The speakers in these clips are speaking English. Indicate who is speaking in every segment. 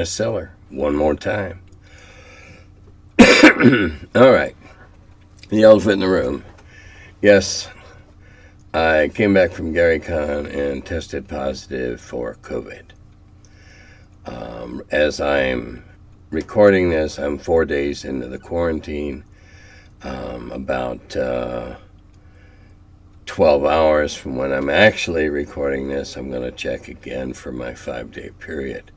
Speaker 1: Cellar one more time. All right. The elephant in the room. Yes, I came back from GaryCon and tested positive for COVID. As I'm recording this, I'm 4 days into the quarantine. About 12 hours from when I'm actually recording this, I'm going to check again for my 5-day period.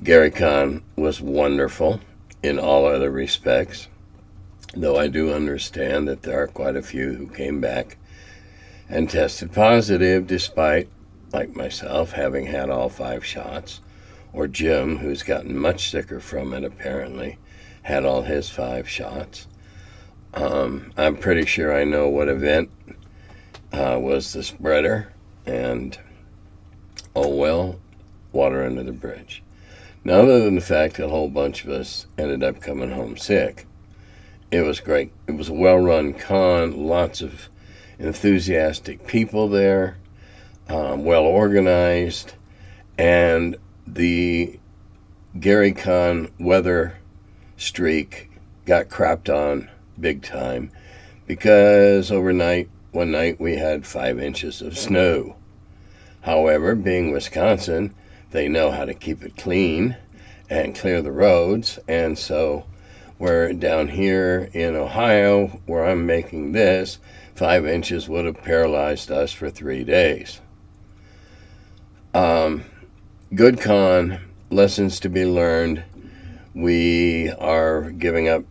Speaker 1: GaryCon was wonderful in all other respects, though I do understand that there are quite a few who came back and tested positive despite, like myself, having had all 5 shots, or Jim, who's gotten much sicker from it apparently, had all his 5 shots. I'm pretty sure I know what event was the spreader, and oh well, water under the bridge. Now, other than the fact that a whole bunch of us ended up coming home sick, it was great. It was a well-run con, lots of enthusiastic people there, well-organized, and the GaryCon weather streak got crapped on big time because overnight, one night, we had 5 inches of snow. However, being Wisconsin, they know how to keep it clean and clear the roads, and so we're down here in Ohio, where I'm making this, 5 inches would have paralyzed us for 3 days. Good con, lessons to be learned. We are giving up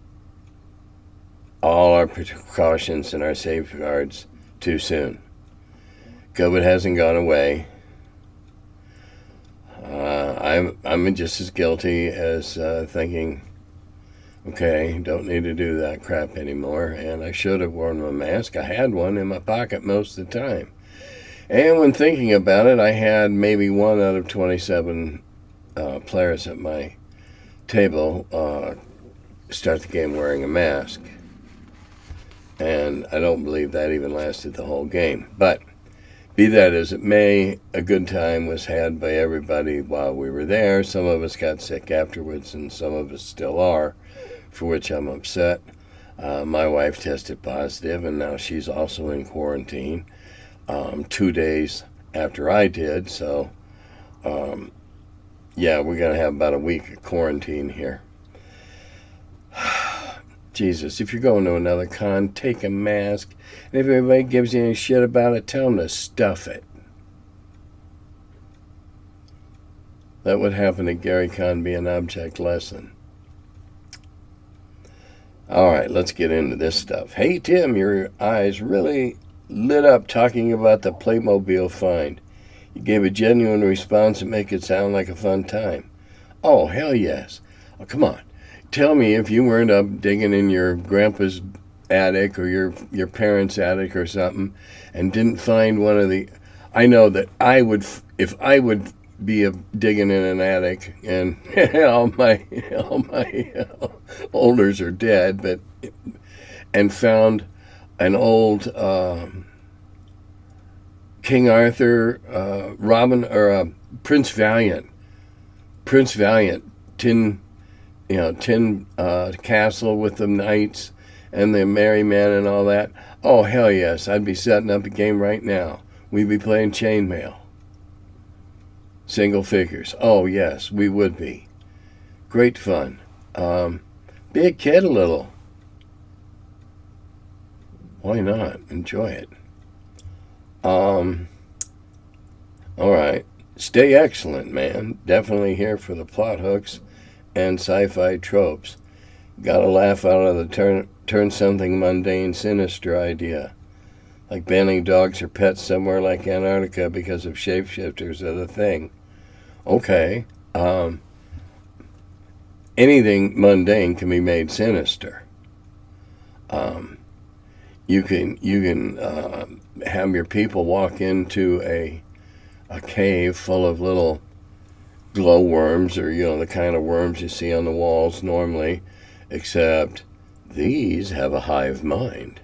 Speaker 1: all our precautions and our safeguards too soon. COVID hasn't gone away. I'm just as guilty as thinking, okay, don't need to do that crap anymore, and I should have worn my mask. I had one in my pocket most of the time. And when thinking about it, I had maybe 1 out of 27 players at my table start the game wearing a mask. And I don't believe that even lasted the whole game. But be that as it may, a good time was had by everybody while we were there. Some of us got sick afterwards, and some of us still are, for which I'm upset. My wife tested positive, and now she's also in quarantine 2 days after I did. So, yeah, we're going to have about a week of quarantine here. Jesus, if you're going to another con, take a mask. And if everybody gives you any shit about it, tell them to stuff it. That would happen at GaryCon, be an object lesson. All right, let's get into this stuff. Hey, Tim, your eyes really lit up talking about the Playmobil find. You gave a genuine response and make it sound like a fun time. Oh, hell yes. Oh, come on. Tell me if you weren't up digging in your grandpa's attic or your parents' attic or something and didn't find one of the... I know that I would, if I would be digging in an attic and all my olders are dead, but and found an old King Arthur, Prince Valiant tin castle with the knights and the merry men and all that. Oh, hell yes. I'd be setting up a game right now. We'd be playing chainmail. Single figures. Oh, yes, we would be. Great fun. Be a kid a little. Why not? Enjoy it. All right. Stay excellent, man. Definitely here for the plot hooks and sci-fi tropes. Got a laugh out of the turn something mundane sinister idea. Like banning dogs or pets somewhere like Antarctica because of shapeshifters are the thing. Okay. Anything mundane can be made sinister. You can have your people walk into a cave full of little glowworms, or the kind of worms you see on the walls normally, except these have a hive mind.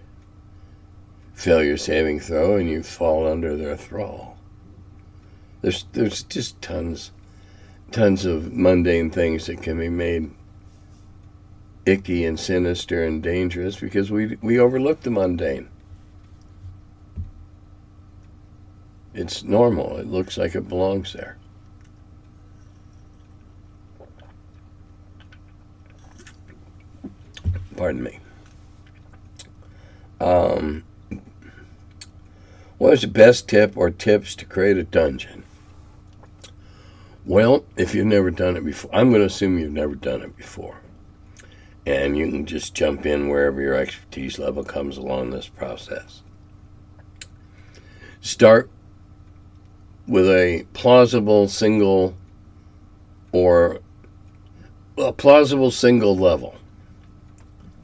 Speaker 1: Fail your saving throw and you fall under their thrall. There's just tons tons of mundane things that can be made icky and sinister and dangerous because we overlook the mundane. It's normal. It looks like it belongs there. Pardon me. What is the best tip or tips to create a dungeon? Well, if you've never done it before, I'm going to assume you've never done it before. And you can just jump in wherever your expertise level comes along this process. Start with a plausible single level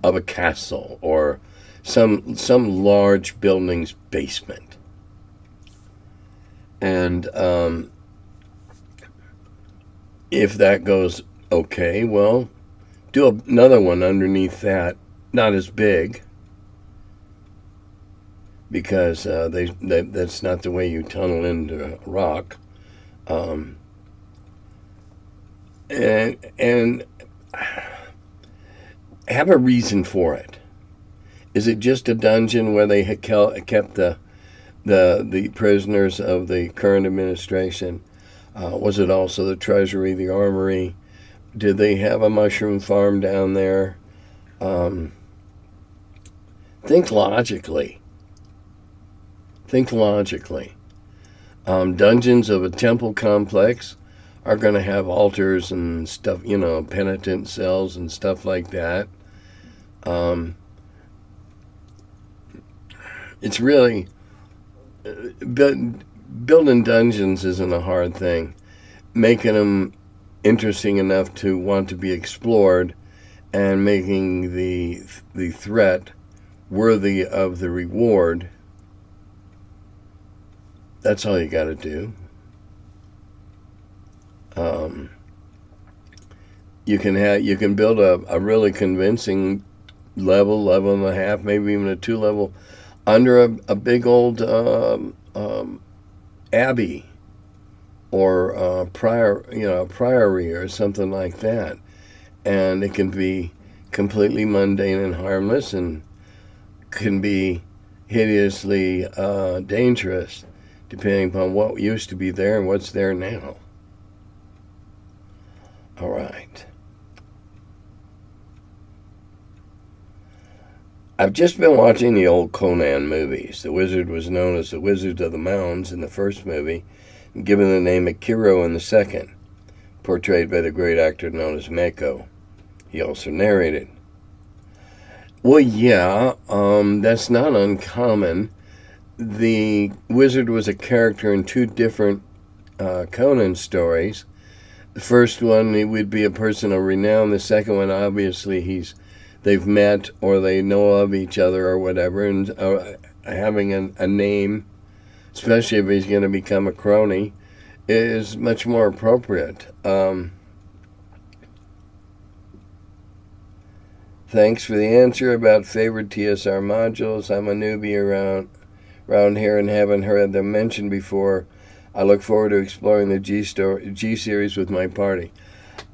Speaker 1: of a castle or some large building's basement. And if that goes okay, well, do another one underneath that, not as big, because that's not the way you tunnel into rock. And have a reason for it. Is it just a dungeon where they kept the prisoners of the current administration? Was it also the treasury, the armory? Did they have a mushroom farm down there? Think logically. Dungeons of a temple complex are going to have altars and stuff, penitent cells and stuff like that. It's really building dungeons isn't a hard thing. Making them interesting enough to want to be explored and making the threat worthy of the reward, that's all you got to do. You can build a really convincing level and a half, maybe even a 2 level under a big old abbey or priory or something like that, and it can be completely mundane and harmless, and can be hideously dangerous, depending upon what used to be there and what's there now. All right. I've just been watching the old Conan movies. The wizard was known as the Wizard of the Mounds in the first movie, and given the name Akiro in the second, portrayed by the great actor known as Mako. He also narrated. Well, yeah, that's not uncommon. The wizard was a character in 2 different Conan stories. The first one, he would be a person of renown. The second one, obviously, they've met or they know of each other or whatever, and having a name, especially if he's going to become a crony, is much more appropriate. Thanks for the answer about favorite TSR modules. I'm a newbie around here and haven't heard them mentioned before. I look forward to exploring the G series with my party.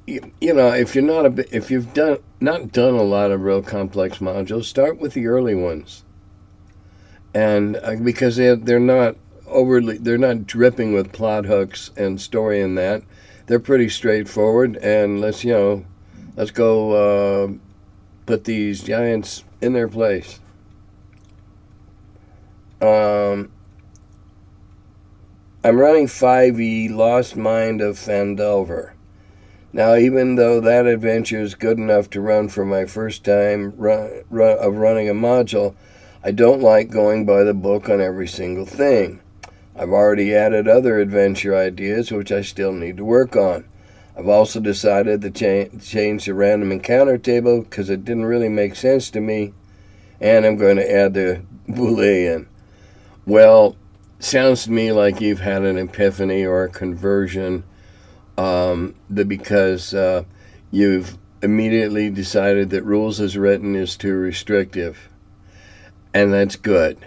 Speaker 1: If you've not done a lot of real complex modules, start with the early ones, and because they're not dripping with plot hooks and story in that, they're pretty straightforward. And let's go put these giants in their place. I'm running 5e Lost Mind of Phandelver. Now, even though that adventure is good enough to run for my first time of running a module, I don't like going by the book on every single thing. I've already added other adventure ideas, which I still need to work on. I've also decided to change the random encounter table because it didn't really make sense to me, and I'm going to add the Boolean. Well, sounds to me like you've had an epiphany or a conversion, because you've immediately decided that rules as written is too restrictive, and that's good.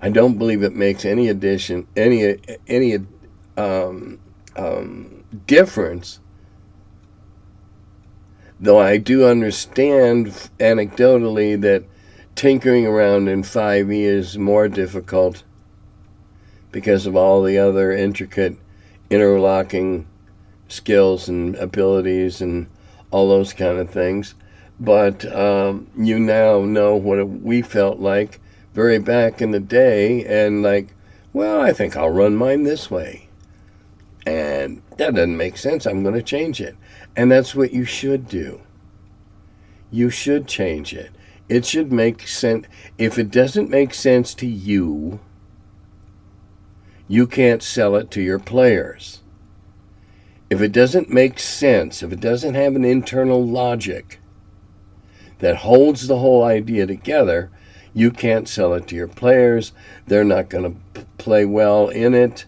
Speaker 1: I don't believe it makes any difference Though I do understand anecdotally that tinkering around in 5e is more difficult because of all the other intricate interlocking skills and abilities and all those kind of things. But you now know what we felt like very back in the day, and like, well, I think I'll run mine this way. And that doesn't make sense. I'm going to change it. And that's what you should do. You should change it. It should make sense. If it doesn't make sense to you, you can't sell it to your players. If it doesn't make sense, if it doesn't have an internal logic that holds the whole idea together, you can't sell it to your players. They're not going to play well in it,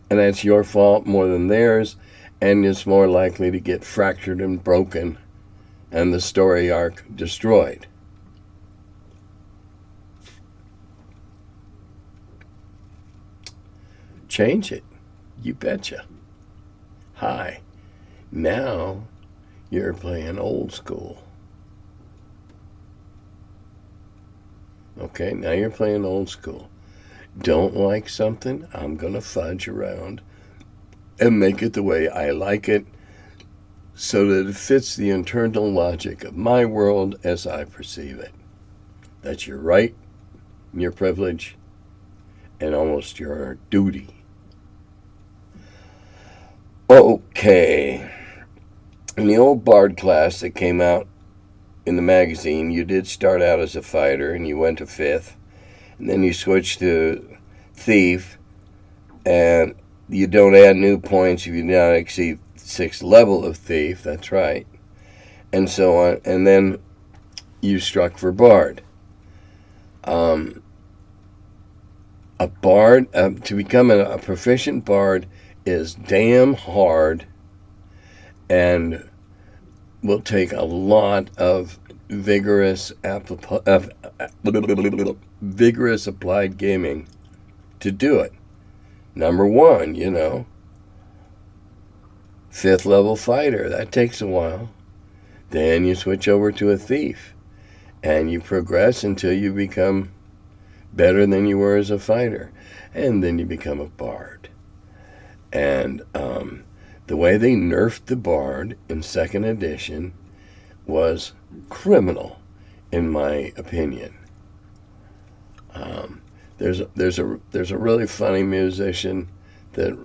Speaker 1: and that's your fault more than theirs, and it's more likely to get fractured and broken and the story arc destroyed. Change it. You betcha. Hi. Now you're playing old school. Okay, now you're playing old school. Don't like something? I'm going to fudge around and make it the way I like it so that it fits the internal logic of my world as I perceive it. That's your right, your privilege, and almost your duty. Okay. In the old bard class that came out in the magazine, you did start out as a fighter and you went to 5th, and then you switched to thief, and you don't add new points if you do not exceed 6th level of thief, that's right, and so on, and then you struck for bard. A bard, to become a proficient bard is damn hard and will take a lot of vigorous applied gaming to do it. Number one, 5th level fighter, that takes a while. Then you switch over to a thief, and you progress until you become better than you were as a fighter, and then you become a bard. And the way they nerfed the bard in 2nd edition was criminal, in my opinion. There's a really funny musician that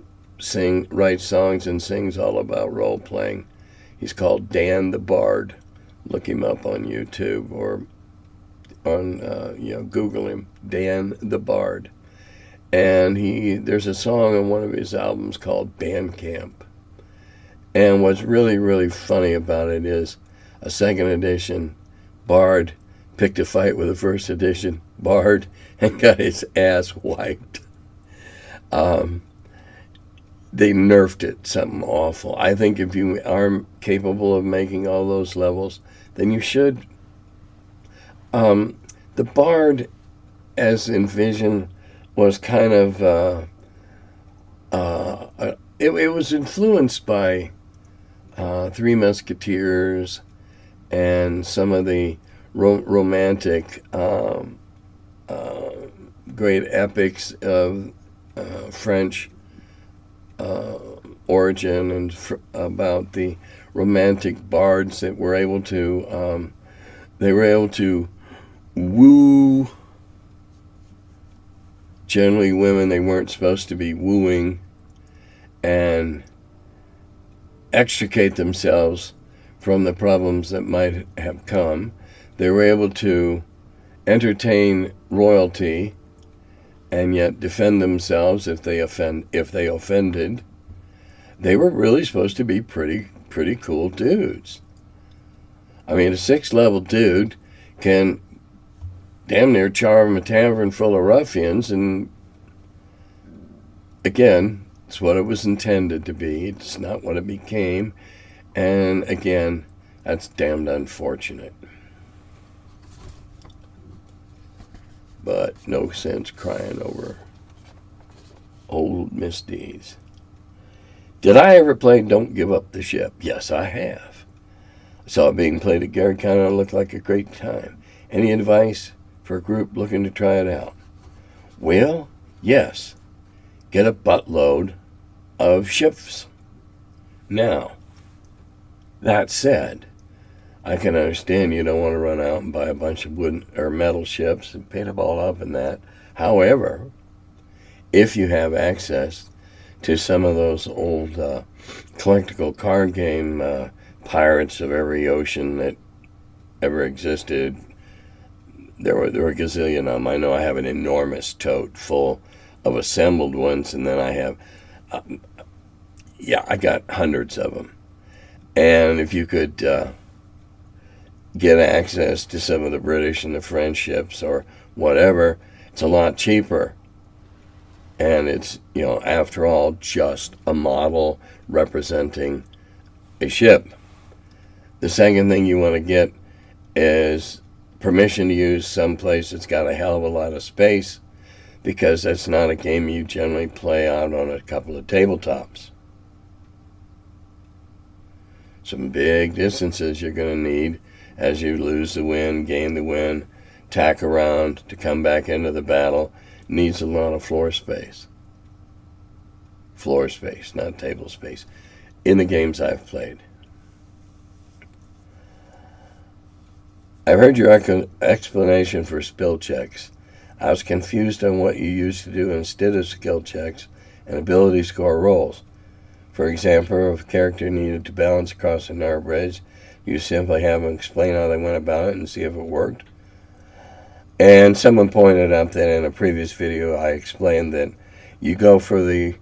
Speaker 1: writes songs and sings all about role playing. He's called Dan the Bard. Look him up on YouTube or on Google him, Dan the Bard. And there's a song on one of his albums called Bandcamp. And what's really, really funny about it is a 2nd edition bard picked a fight with a 1st edition bard and got his ass wiped. They nerfed it, something awful. I think if you are capable of making all those levels, then you should. The bard, as envisioned, was kind of it was influenced by Three Musketeers and some of the romantic great epics of French origin, and about the romantic bards that were able to woo generally women they weren't supposed to be wooing and extricate themselves from the problems that might have come. They were able to entertain royalty and yet defend themselves if they offended. They were really supposed to be pretty cool dudes. I mean, a 6th level dude can damn near charm a tavern full of ruffians, and again, it's what it was intended to be. It's not what it became, and again, that's damned unfortunate. But no sense crying over old misdeeds. Did I ever play Don't Give Up the Ship? Yes, I have. Saw it being played at Gary County and it looked like a great time. Any advice for a group looking to try it out? Well, yes. Get a buttload of ships. Now, that said, I can understand you don't want to run out and buy a bunch of wooden or metal ships and paint them all up in that. However, if you have access to some of those old collectible card game pirates of every ocean that ever existed, there were a gazillion of them. I know I have an enormous tote full of assembled ones, and then I have, I got hundreds of them. And if you could get access to some of the British and the French ships or whatever, it's a lot cheaper. And it's, after all, just a model representing a ship. The second thing you want to get is permission to use someplace that's got a hell of a lot of space, because that's not a game you generally play out on a couple of tabletops. Some big distances you're going to need as you lose the wind, gain the wind, tack around to come back into the battle. Needs a lot of floor space. Floor space, not table space, in the games I've played. I've heard your explanation for spill checks. I was confused on what you used to do instead of skill checks and ability score rolls. For example, if a character needed to balance across a narrow bridge, you simply have them explain how they went about it and see if it worked. And someone pointed out that in a previous video I explained that you go for the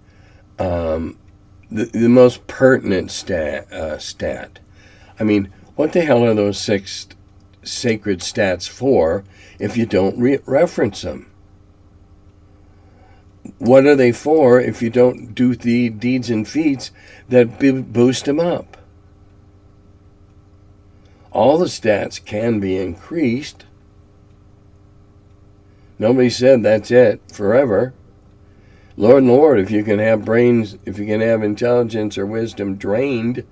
Speaker 1: most pertinent stat. I mean, what the hell are those 6 sacred stats for if you don't reference them? What are they for if you don't do the deeds and feats that boost them up? All the stats can be increased. Nobody said that's it forever. Lord, if you can have brains, if you can have intelligence or wisdom drained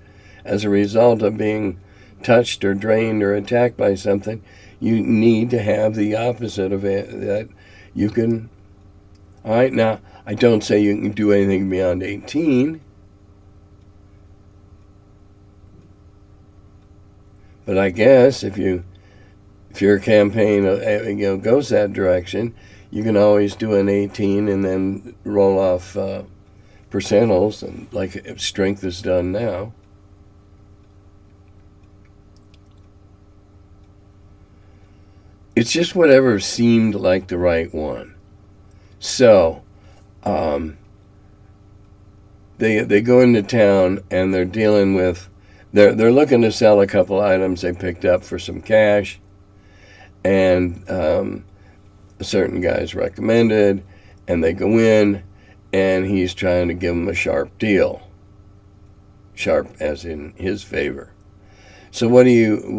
Speaker 1: as a result of being touched or drained or attacked by something, you need to have the opposite of it, that you can. All right, now, I don't say you can do anything beyond 18, but I guess if your campaign goes that direction, you can always do an 18 and then roll off percentiles, and like strength is done now. It's just whatever seemed like the right one. So, they go into town and they're dealing with, they're looking to sell a couple items they picked up for some cash, and a certain guy's recommended, and they go in, and he's trying to give them a sharp deal. Sharp as in his favor. So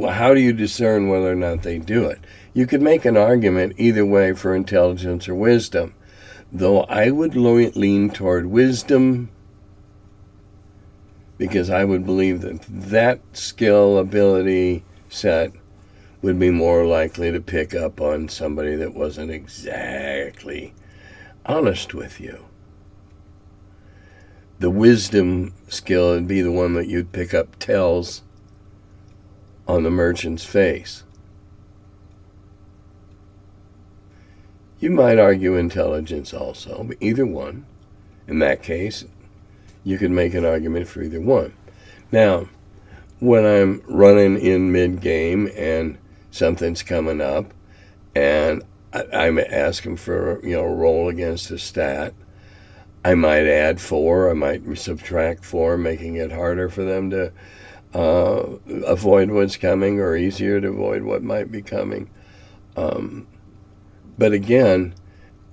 Speaker 1: how do you discern whether or not they do it? You could make an argument either way for intelligence or wisdom, though I would lean toward wisdom, because I would believe that skill ability set would be more likely to pick up on somebody that wasn't exactly honest with you. The wisdom skill would be the one that you'd pick up tells on the merchant's face. You might argue intelligence also, but either one. In that case, you could make an argument for either one. Now, when I'm running in mid-game and something's coming up, and I'm asking for a roll against a stat, I might add 4, I might subtract 4, making it harder for them to avoid what's coming, or easier to avoid what might be coming. But again,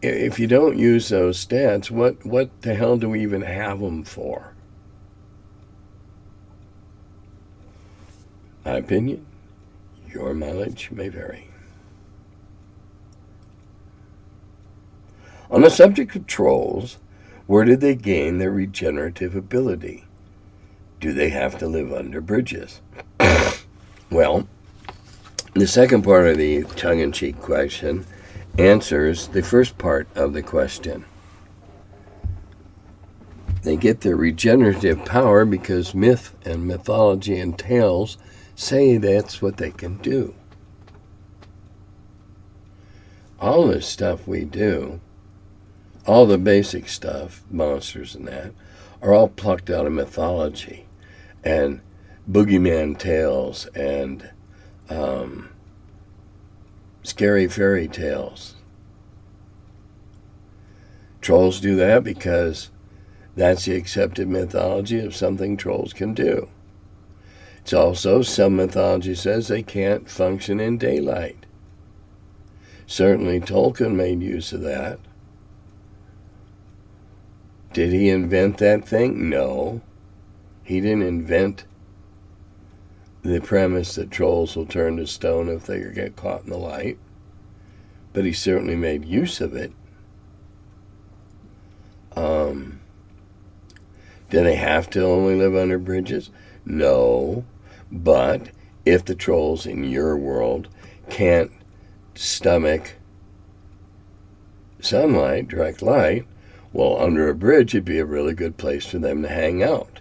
Speaker 1: if you don't use those stats, what the hell do we even have them for? My opinion, your mileage may vary. On the subject of trolls, where did they gain their regenerative ability? Do they have to live under bridges? Well, the second part of the tongue-in-cheek question answers the first part of the question. They get their regenerative power because myth and mythology and tales say that's what they can do. All this stuff we do, all the basic stuff, monsters and that, are all plucked out of mythology and boogeyman tales and scary fairy tales. Trolls do that because that's the accepted mythology of something trolls can do. It's also, some mythology says they can't function in daylight. Certainly Tolkien made use of that. Did he invent that thing? No. He didn't invent the premise that trolls will turn to stone if they get caught in the light. But he certainly made use of it. Do they have to only live under bridges? No. But if the trolls in your world can't stomach sunlight, direct light, well, under a bridge it'd be a really good place for them to hang out.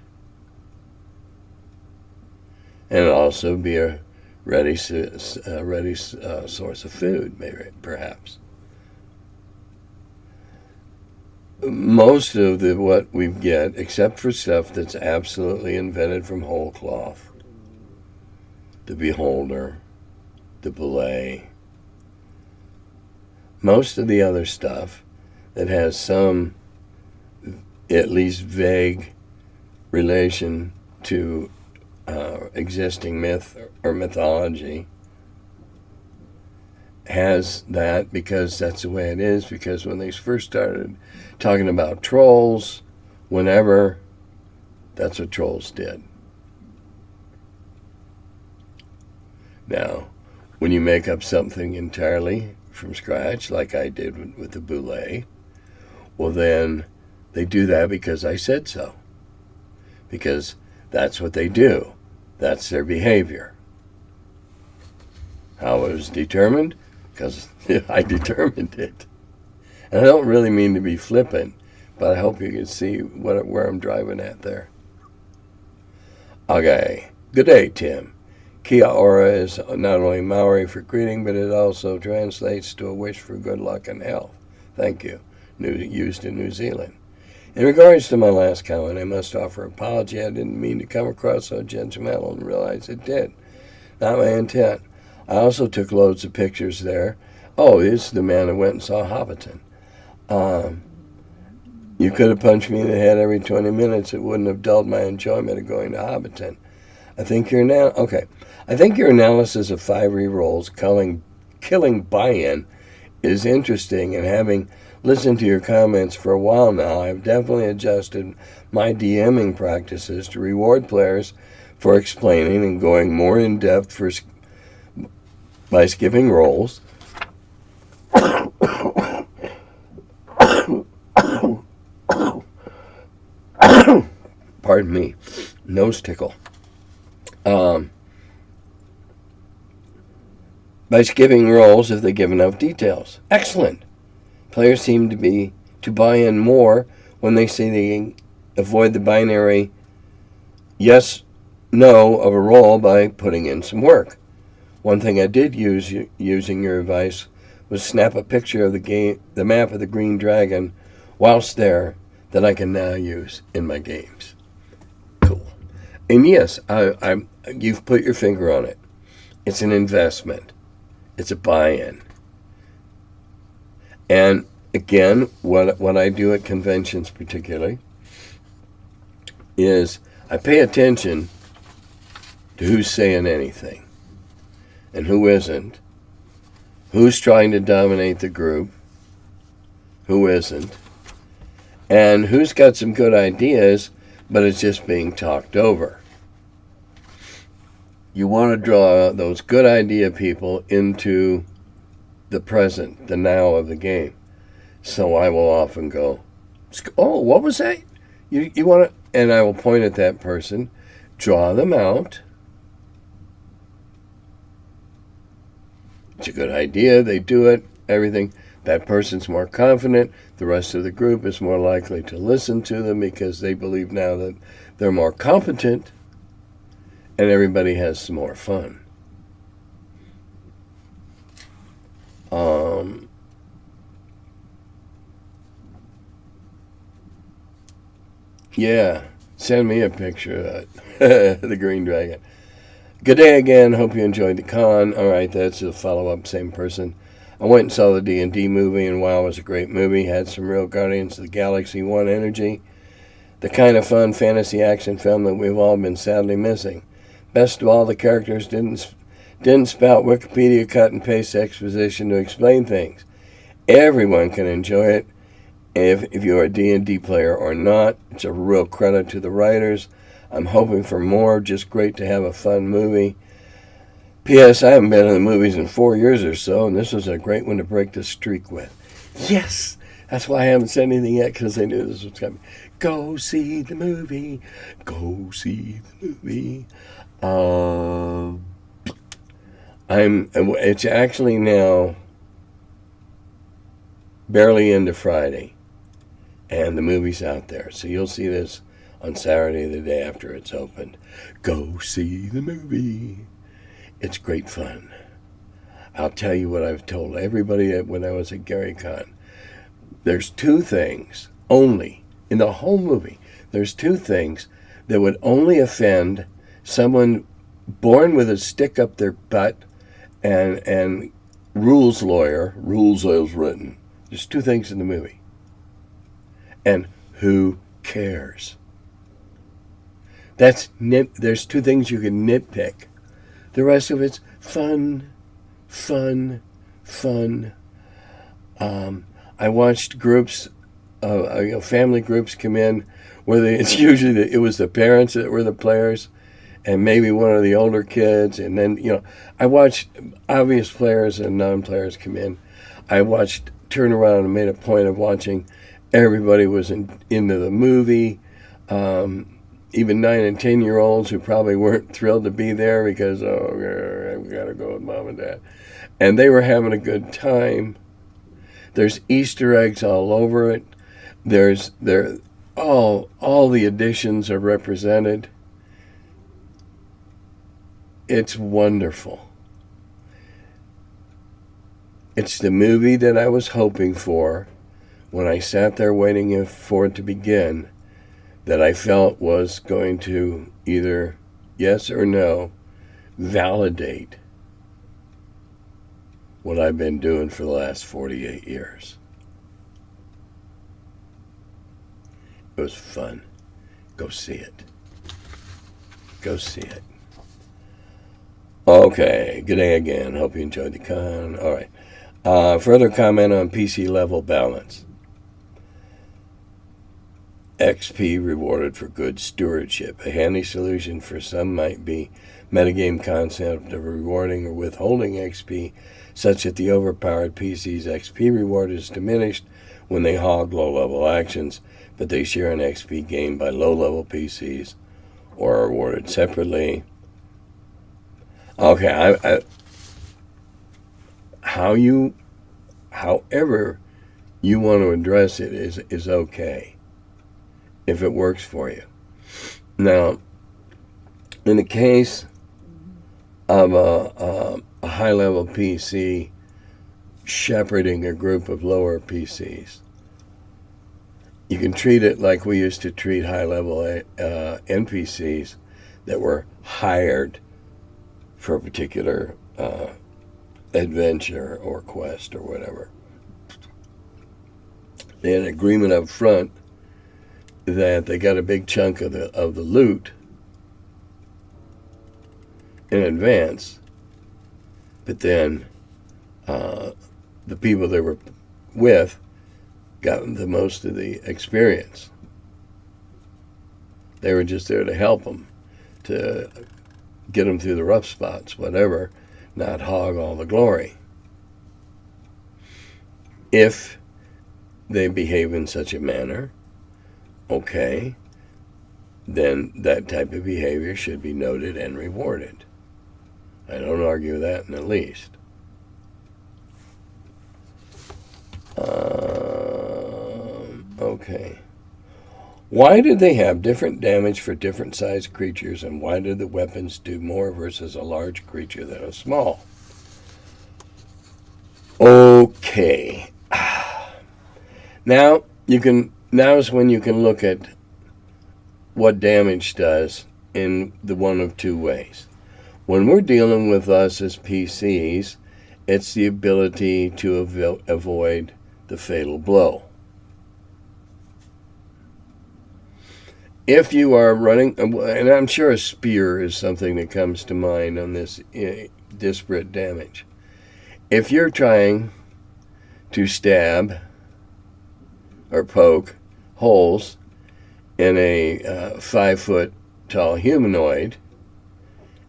Speaker 1: And it'd also be a ready source of food, maybe, perhaps. Most of what we get, except for stuff that's absolutely invented from whole cloth, the beholder, the belay, most of the other stuff that has some, at least vague, relation to existing myth or mythology, has that because that's the way it is, because when they first started talking about trolls, whenever, that's what trolls did. Now, when you make up something entirely from scratch, like I did with the boule, well then, they do that because I said so. Because that's what they do. That's their behavior. How it was determined? Because I determined it. And I don't really mean to be flippant, but I hope you can see where I'm driving at there. Okay. Good day, Tim. Kia ora is not only Maori for greeting, but it also translates to a wish for good luck and health. Thank you. Used in New Zealand. In regards to my last comment, I must offer apology. I didn't mean to come across so judgmental and realize it did. Not my intent. I also took loads of pictures there. Oh, it's the man who went and saw Hobbiton. You could have punched me in the head every 20 minutes. It wouldn't have dulled my enjoyment of going to Hobbiton. I think your analysis of 5 rerolls, killing buy-in, is interesting, and having listened to your comments for a while now, I've definitely adjusted my DMing practices to reward players for explaining and going more in depth by skipping rolls. Pardon me, nose tickle. By skipping rolls if they give enough details. Excellent. Players seem to buy in more when they say they avoid the binary yes, no of a roll by putting in some work. One thing I did use using your advice was snap a picture of the map of the Green Dragon whilst there that I can now use in my games. Cool. And yes, you've put your finger on it. It's an investment. It's a buy-in. And again, what I do at conventions particularly is I pay attention to who's saying anything and who isn't, who's trying to dominate the group, who isn't, and who's got some good ideas, but it's just being talked over. You want to draw those good idea people into the present, the now of the game. So I will often go, oh, what was that? You want to, and I will point at that person, draw them out, It's a good idea. They do it, everything. That person's more confident. The rest of the group is more likely to listen to them because they believe now that they're more competent, and everybody has some more fun. Yeah, send me a picture of that. The green dragon. Good day again. Hope you enjoyed the con. All right, that's a follow-up, same person. I went and saw the D&D movie, and wow, it was a great movie. Had some real Guardians of the Galaxy 1 energy. The kind of fun fantasy action film that we've all been sadly missing. Best of all, the characters didn't spout Wikipedia cut and paste exposition to explain things. Everyone can enjoy it, if you're a D&D player or not. It's a real credit to the writers. I'm hoping for more. Just great to have a fun movie. P.S. I haven't been in the movies in 4 years or so, and this was a great one to break the streak with. Yes! That's why I haven't said anything yet, because I knew this was coming. Go see the movie. Go see the movie. It's actually now barely into Friday, and the movie's out there. So you'll see this on Saturday, the day after it's opened. Go see the movie. It's great fun. I'll tell you what I've told everybody when I was at GaryCon. There's two things only in the whole movie. There's two things that would only offend someone born with a stick up their butt and rules as written. There's two things in the movie. And who cares? There's two things you can nitpick. The rest of it's fun. I watched groups, family groups come in where it's usually it was the parents that were the players, and maybe one of the older kids, and then I watched obvious players and non-players come in. I turn around and made a point of watching. Everybody was into the movie. Even 9 and 10-year-olds who probably weren't thrilled to be there because, I've got to go with mom and dad. And they were having a good time. There's Easter eggs all over it. All the additions are represented. It's wonderful. It's the movie that I was hoping for when I sat there waiting for it to begin, that I felt was going to either yes or no validate what I've been doing for the last 48 years. It was fun. Go see it. Go see it. Okay, good day again. Hope you enjoyed the con. All right. Further comment on PC level balance. XP rewarded for good stewardship. A handy solution for some might be metagame concept of rewarding or withholding XP, such that the overpowered PC's XP reward is diminished when they hog low-level actions, but they share an XP gained by low-level PCs or are rewarded separately. Okay, however you want to address it is okay, if it works for you. Now, in the case of a high-level PC shepherding a group of lower PCs, you can treat it like we used to treat high-level NPCs that were hired for a particular adventure or quest or whatever. They had an agreement up front that they got a big chunk of the loot in advance, but then the people they were with got the most of the experience. They were just there to help them, to get them through the rough spots, whatever, not hog all the glory. If they behave in such a manner, okay, then that type of behavior should be noted and rewarded. I don't argue that in the least. Okay. Why did they have different damage for different sized creatures, and why did the weapons do more versus a large creature than a small? Okay. Now is when you can look at what damage does in the one of two ways. When we're dealing with us as PCs, it's the ability to avoid the fatal blow. If you are running, and I'm sure a spear is something that comes to mind on this disparate damage. If you're trying to stab or poke holes in a 5-foot tall humanoid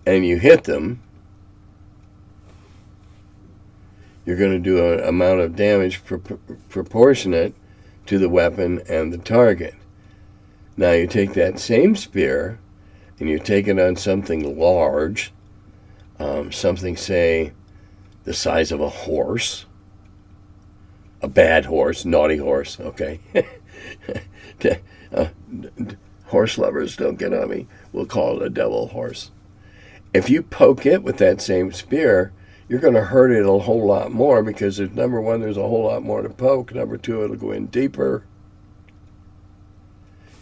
Speaker 1: and you hit them, you're going to do an amount of damage proportionate to the weapon and the target. Now you take that same spear and you take it on something large, something, say, the size of a horse, a bad horse, naughty horse, okay? Horse lovers, don't get on me. We'll call it a devil horse. If you poke it with that same spear, you're going to hurt it a whole lot more because, number one, there's a whole lot more to poke. Number two, it'll go in deeper.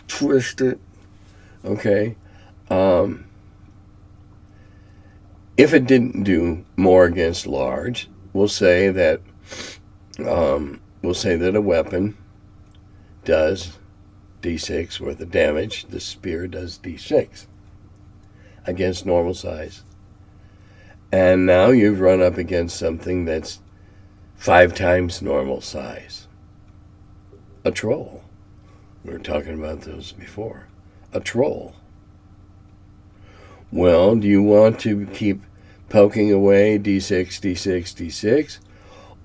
Speaker 1: Twist it, okay? If it didn't do more against large, we'll say that a weapon does D6 worth of damage. The spear does D6 against normal size. And now you've run up against something that's 5 times normal size. A troll. We were talking about those before. A troll. Well, do you want to keep poking away D6, D6, D6?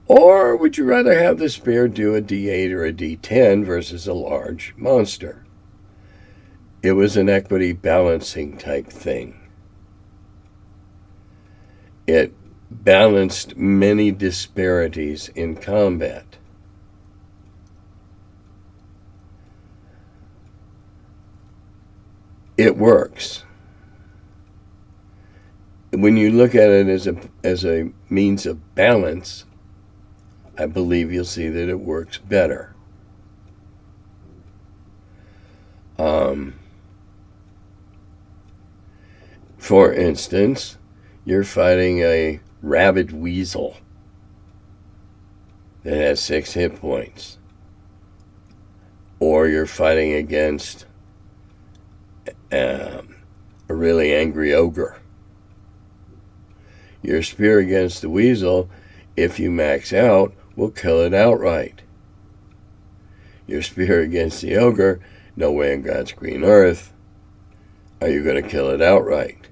Speaker 1: Or would you rather have the spear do a D8 or a D10 versus a large monster? It was an equity balancing type thing. It balanced many disparities in combat. It works. When you look at it as a means of balance, I believe you'll see that it works better. For instance, you're fighting a rabid weasel that has 6 hit points. Or you're fighting against a really angry ogre. Your spear against the weasel, if you max out, will kill it outright. Your spear against the ogre, no way in God's green earth are you going to kill it outright.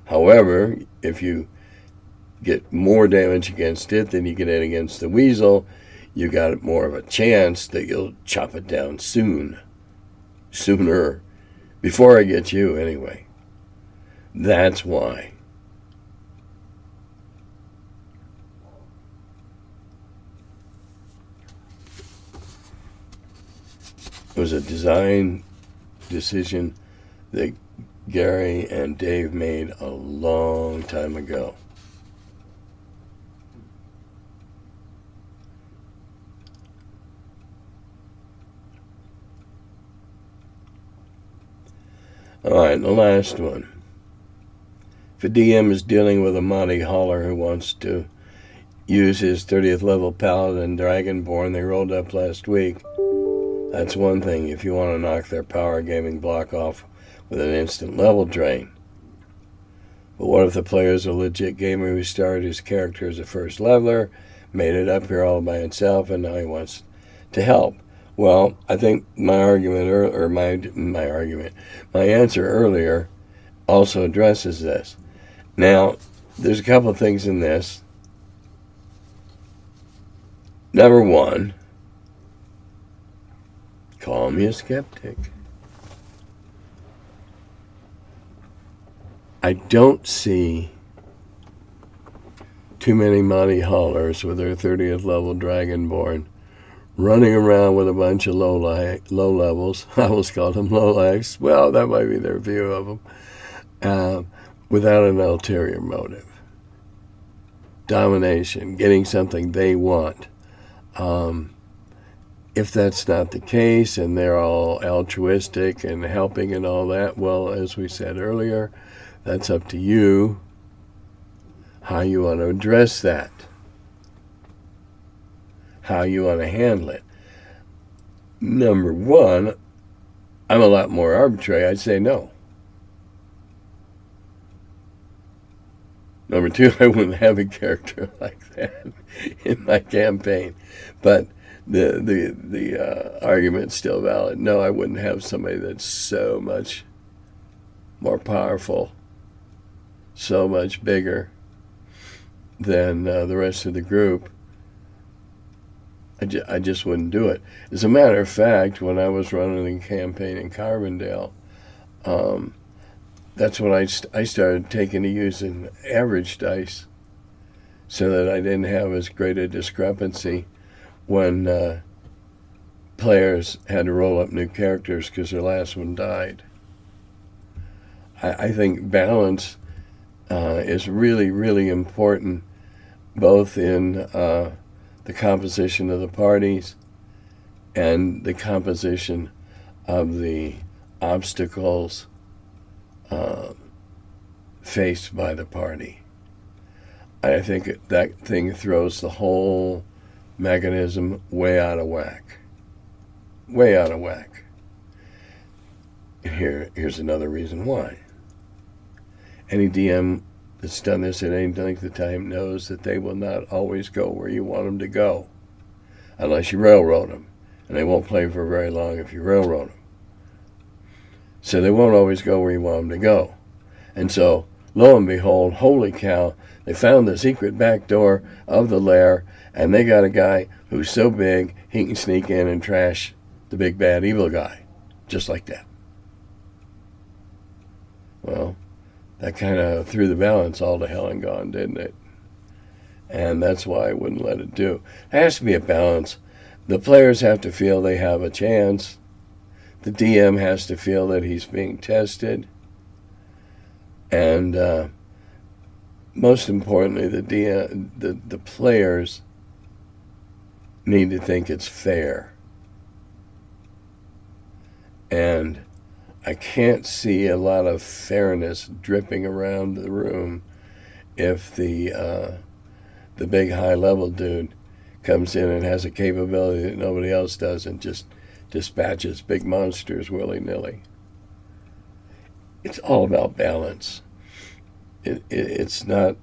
Speaker 1: However, if you get more damage against it than you get in against the weasel, you got more of a chance that you'll chop it down sooner, before I get you anyway. That's why. It was a design decision that Gary and Dave made a long time ago. All right, the last one. If a DM is dealing with a Monty Holler who wants to use his 30th level Paladin Dragonborn they rolled up last week, that's one thing if you want to knock their power gaming block off with an instant level drain. But what if the player is a legit gamer who started his character as a first leveler, made it up here all by himself, and now he wants to help? Well, I think my answer earlier also addresses this. Now, there's a couple of things in this. Number one, call me a skeptic. I don't see too many Monty Hollers with their 30th level Dragonborn running around with a bunch of low levels. I almost called them low lives. Well, that might be their view of them. Without an ulterior motive. Domination, getting something they want. If that's not the case and they're all altruistic and helping and all that, well, as we said earlier, that's up to you how you want to address that, how you want to handle it. Number one, I'm a lot more arbitrary. I'd say no. Number two, I wouldn't have a character like that in my campaign. But the argument's still valid. No, I wouldn't have somebody that's so much more powerful, so much bigger than the rest of the group. I just wouldn't do it. As a matter of fact, when I was running the campaign in Carbondale, that's when I started taking to using average dice so that I didn't have as great a discrepancy when players had to roll up new characters because their last one died. I think balance is really, really important, both in the composition of the parties and the composition of the obstacles faced by the party. I think that thing throws the whole mechanism way out of whack. Way out of whack. Here's another reason why. Any DM that's done this at any length of time knows that they will not always go where you want them to go unless you railroad them. And they won't play for very long if you railroad them. So they won't always go where you want them to go. And so, lo and behold, holy cow, they found the secret back door of the lair, and they got a guy who's so big he can sneak in and trash the big bad evil guy. Just like that. Well, that kind of threw the balance all to hell and gone, didn't it? And that's why I wouldn't let it do. There has to be a balance. The players have to feel they have a chance. The DM has to feel that he's being tested. And most importantly, the players need to think it's fair. And I can't see a lot of fairness dripping around the room if the big high-level dude comes in and has a capability that nobody else does and just dispatches big monsters willy-nilly. It's all about balance. It's not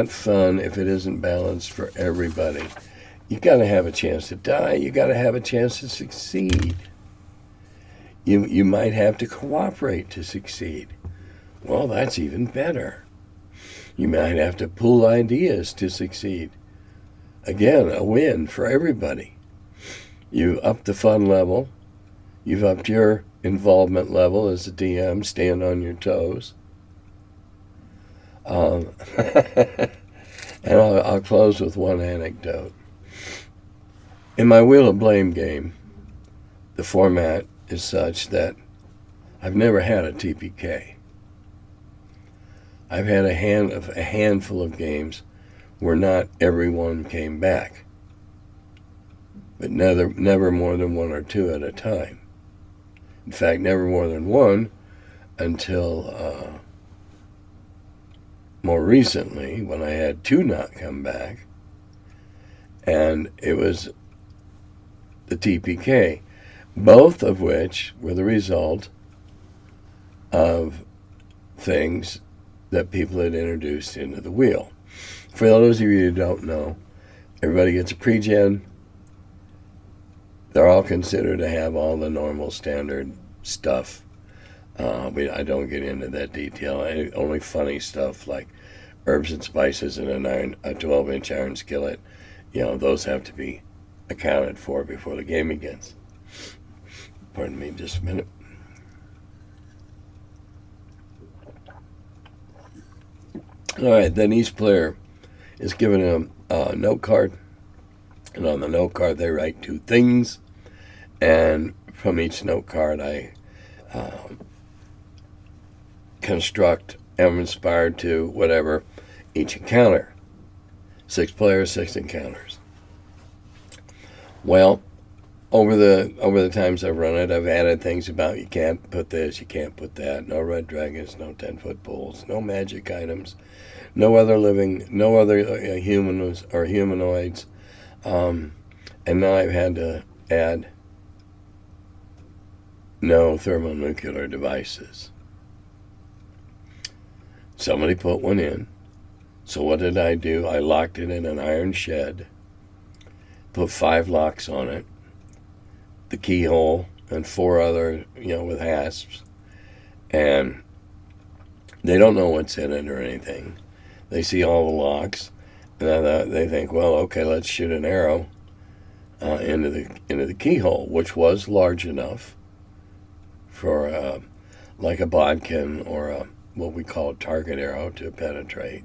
Speaker 1: fun if it isn't balanced for everybody. You got to have a chance to die. You got to have a chance to succeed. You might have to cooperate to succeed. Well, that's even better. You might have to pool ideas to succeed. Again, a win for everybody. You up the fun level. You've upped your involvement level as a DM. Stand on your toes. And I'll close with one anecdote. In my Wheel of Blame game, the format is such that I've never had a TPK. I've had a handful of games where not everyone came back, but never more than one or two at a time. In fact, never more than one until more recently when I had two not come back, and it was the TPK, both of which were the result of things that people had introduced into the wheel. For those of you who don't know, everybody gets a pre-gen. They're all considered to have all the normal standard stuff. I don't get into that detail. Only funny stuff like herbs and spices in a 12-inch iron skillet. Those have to be accounted for before the game begins. Pardon me just a minute. All right, then each player is given a note card And on the note card, they write 2 things. And from each note card, I construct, am inspired to, whatever, each encounter. 6 players, 6 encounters. Well, over the times I've run it, I've added things about you can't put this, you can't put that, no red dragons, no 10-foot poles, no magic items, no other humans or humanoids, and now I've had to add no thermonuclear devices. Somebody put one in. So what did I do? I locked it in an iron shed, put 5 locks on it, the keyhole, and 4 other, with hasps. And they don't know what's in it or anything. They see all the locks, and they think, well, okay, let's shoot an arrow into the keyhole, which was large enough for like a bodkin or what we call a target arrow to penetrate,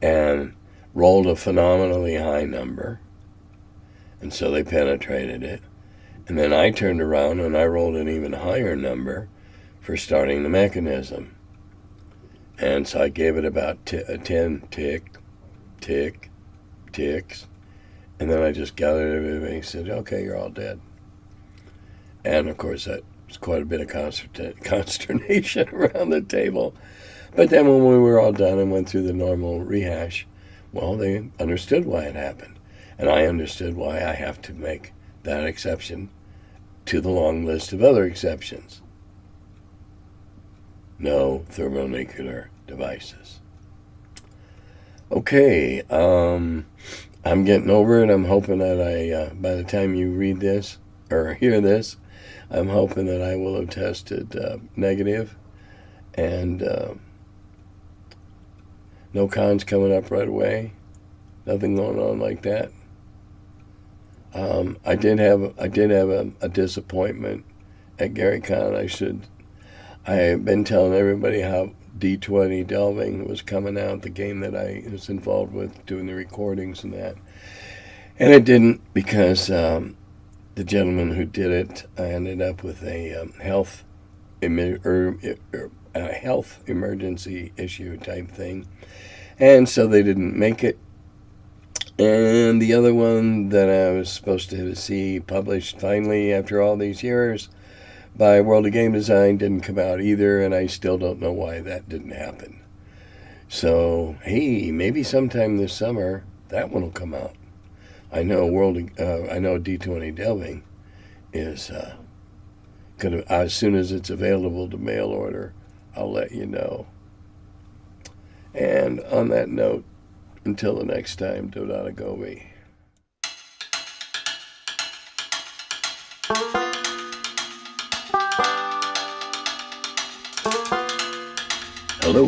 Speaker 1: and rolled a phenomenally high number, and so they penetrated it. And then I turned around and I rolled an even higher number for starting the mechanism. And so I gave it about 10 ticks, and then I just gathered everybody and said, okay, you're all dead. And of course that was quite a bit of consternation around the table. But then when we were all done and went through the normal rehash, well, they understood why it happened. And I understood why I have to make that exception to the long list of other exceptions. No thermonuclear devices. Okay, I'm getting over it. I'm hoping that by the time you read this or hear this, I'm hoping that I will have tested negative, and no cons coming up right away. Nothing going on like that. I did have a disappointment at GaryCon. I have been telling everybody how D20 Delving was coming out, the game that I was involved with, doing the recordings and that. And it didn't, because the gentleman who did it ended up with a health emergency issue type thing. And so they didn't make it. And the other one that I was supposed to see published finally after all these years by World of Game Design didn't come out either, and I still don't know why that didn't happen. So, hey, maybe sometime this summer that one will come out. I know D20 Delving is gonna, as soon as it's available to mail order, I'll let you know. And on that note, until the next time, Dodata Gobi. Hello,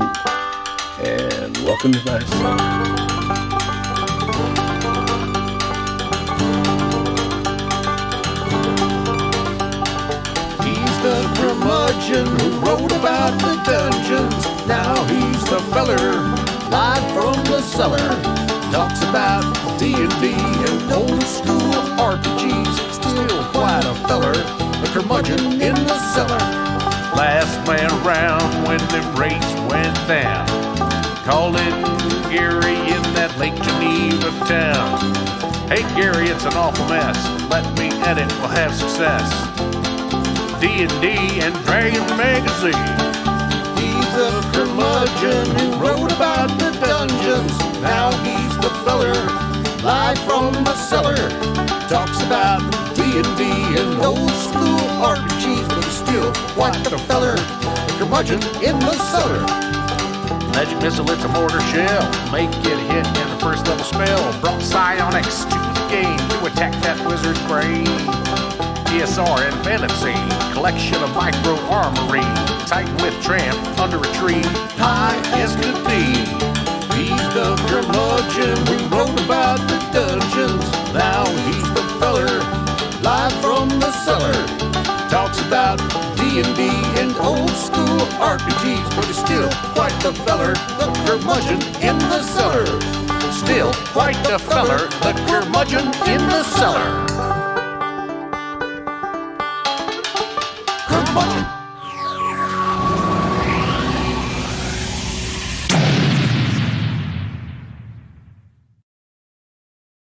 Speaker 1: and welcome to my cellar.
Speaker 2: He's the curmudgeon who wrote about the dungeons. Now he's the feller, live from the cellar. Talks about D&D and old school RPGs. Still quite a feller, the curmudgeon in the cellar. Last man around when them rates went down. Called it Gary in that Lake Geneva town. Hey Gary, it's an awful mess. Let me edit, we'll have success. D&D and Dragon Magazine. He's a curmudgeon who wrote about the dungeons. Now he's the feller, live from the cellar. Talks about D&D and old school RPGs, but he's still quite the feller, the curmudgeon in the cellar. Magic missile, it's a mortar shell. Make it hit in the first level spell. Brought psionics to the game to attack that wizard's brain. DSR and fantasy, collection of micro armory. Titan with tramp under a tree, high as could be. He's the curmudgeon who wrote about the dungeons. Now he's the feller, live from the cellar. Talks about D&D and old school RPGs, but he's still quite the feller, the curmudgeon in the cellar. still quite the feller, the curmudgeon in the cellar. Curmudgeon.